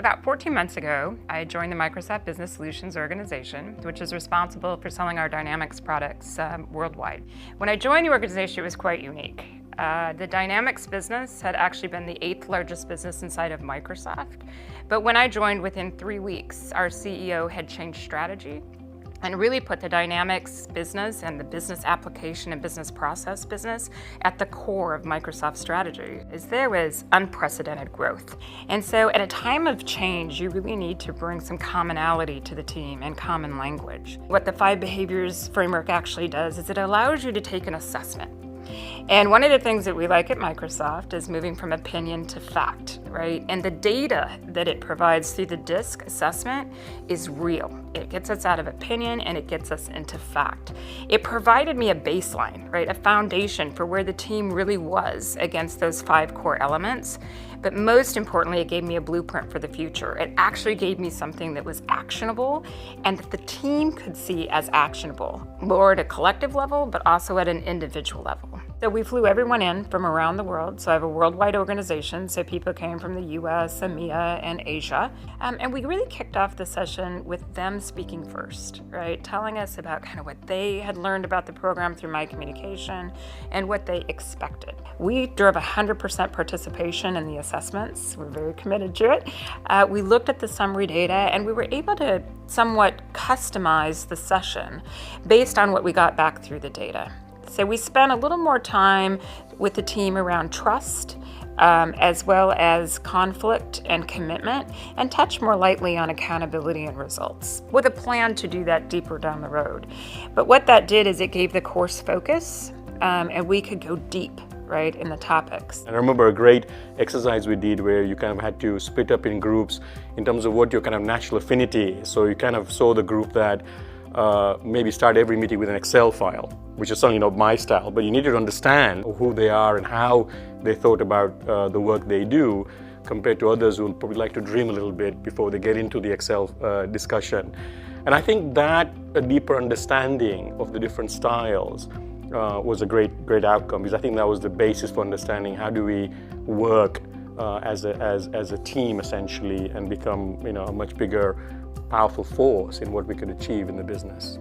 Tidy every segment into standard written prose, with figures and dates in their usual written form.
About 14 months ago, I joined the Microsoft Business Solutions organization, which is responsible for selling our Dynamics products worldwide. When I joined the organization, it was quite unique. The Dynamics business had actually been the 8th largest business inside of Microsoft. But when I joined, within 3 weeks, our CEO had changed strategy and really put the Dynamics business and the business application and business process business at the core of Microsoft's strategy. There was unprecedented growth. And so at a time of change, you really need to bring some commonality to the team and common language. What the 5 Behaviors framework actually does is it allows you to take an assessment. And one of the things that we like at Microsoft is moving from opinion to fact, right? And the data that it provides through the DISC assessment is real. It gets us out of opinion and it gets us into fact. It provided me a baseline, right? A foundation for where the team really was against those 5 core elements. But most importantly, it gave me a blueprint for the future. It actually gave me something that was actionable and that the team could see as actionable, more at a collective level, but also at an individual level. So we flew everyone in from around the world. So I have a worldwide organization. So people came from the US, EMEA, and Asia. And we really kicked off the session with them speaking first, right? Telling us about kind of what they had learned about the program through my communication and what they expected. We drove 100% participation in the assessments. We're very committed to it. We looked at the summary data and we were able to somewhat customize the session based on what we got back through the data. So we spent a little more time with the team around trust, as well as conflict and commitment, and touched more lightly on accountability and results, with a plan to do that deeper down the road. But what that did is it gave the course focus, and we could go deep, right, in the topics. And I remember a great exercise we did where you kind of had to split up in groups in terms of what your kind of natural affinity is. So you kind of saw the group that maybe start every meeting with an Excel file, which is certainly not my style, but you need to understand who they are and how they thought about the work they do compared to others who will probably like to dream a little bit before they get into the Excel discussion. And I think that a deeper understanding of the different styles was a great outcome, because I think that was the basis for understanding how do we work as a team essentially and become a much bigger powerful force in what we could achieve in the business.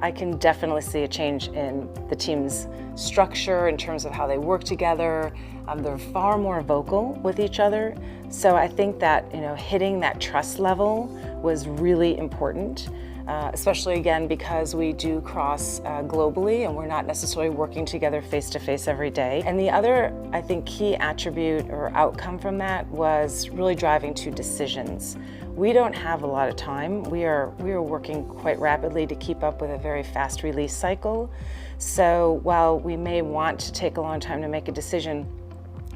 I can definitely see a change in the team's structure in terms of how they work together. They're far more vocal with each other. So I think that hitting that trust level was really important, especially again because we do cross globally and we're not necessarily working together face to face every day. And the other, I think, key attribute or outcome from that was really driving to decisions. We don't have a lot of time. We are working quite rapidly to keep up with a very fast release cycle. So while we may want to take a long time to make a decision,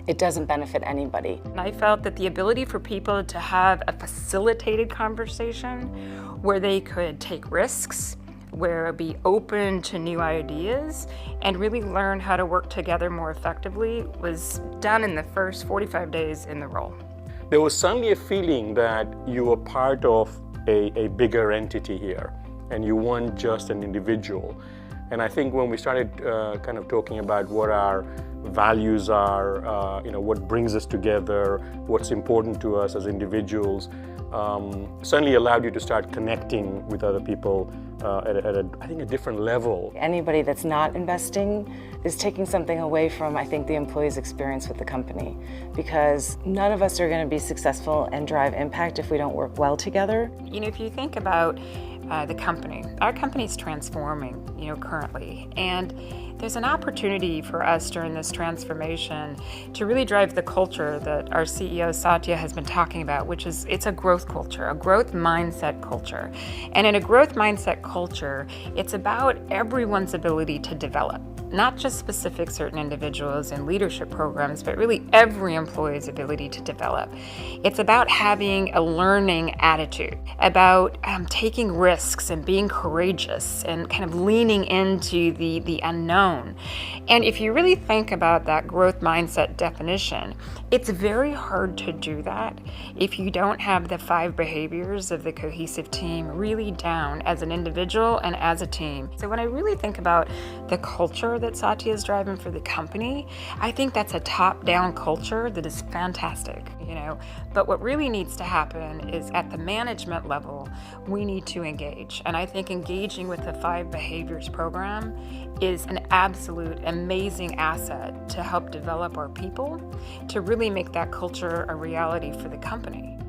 it doesn't benefit anybody. And I felt that the ability for people to have a facilitated conversation where they could take risks, where be open to new ideas, and really learn how to work together more effectively was done in the first 45 days in the role. There was suddenly a feeling that you were part of a bigger entity here, and you weren't just an individual. And I think when we started kind of talking about what our values are, what brings us together, what's important to us as individuals, certainly allowed you to start connecting with other people at a different level. Anybody that's not investing is taking something away from, I think, the employee's experience with the company, because none of us are going to be successful and drive impact if we don't work well together. If you think about the company, our company is transforming, currently, and there's an opportunity for us during this transformation to really drive the culture that our CEO Satya has been talking about, which is it's a growth culture, a growth mindset culture. And in a growth mindset culture, it's about everyone's ability to develop, not just specific certain individuals in leadership programs, but really every employee's ability to develop. It's about having a learning attitude, about taking risks and being courageous and kind of leaning into the unknown. And if you really think about that growth mindset definition, it's very hard to do that if you don't have the 5 behaviors of the cohesive team really down as an individual and as a team. So when I really think about the culture that Satya is driving for the company, I think that's a top-down culture that is fantastic, you know. But what really needs to happen is at the management level, we need to engage. And I think engaging with the 5 Behaviors program is an absolute amazing asset to help develop our people, to really make that culture a reality for the company.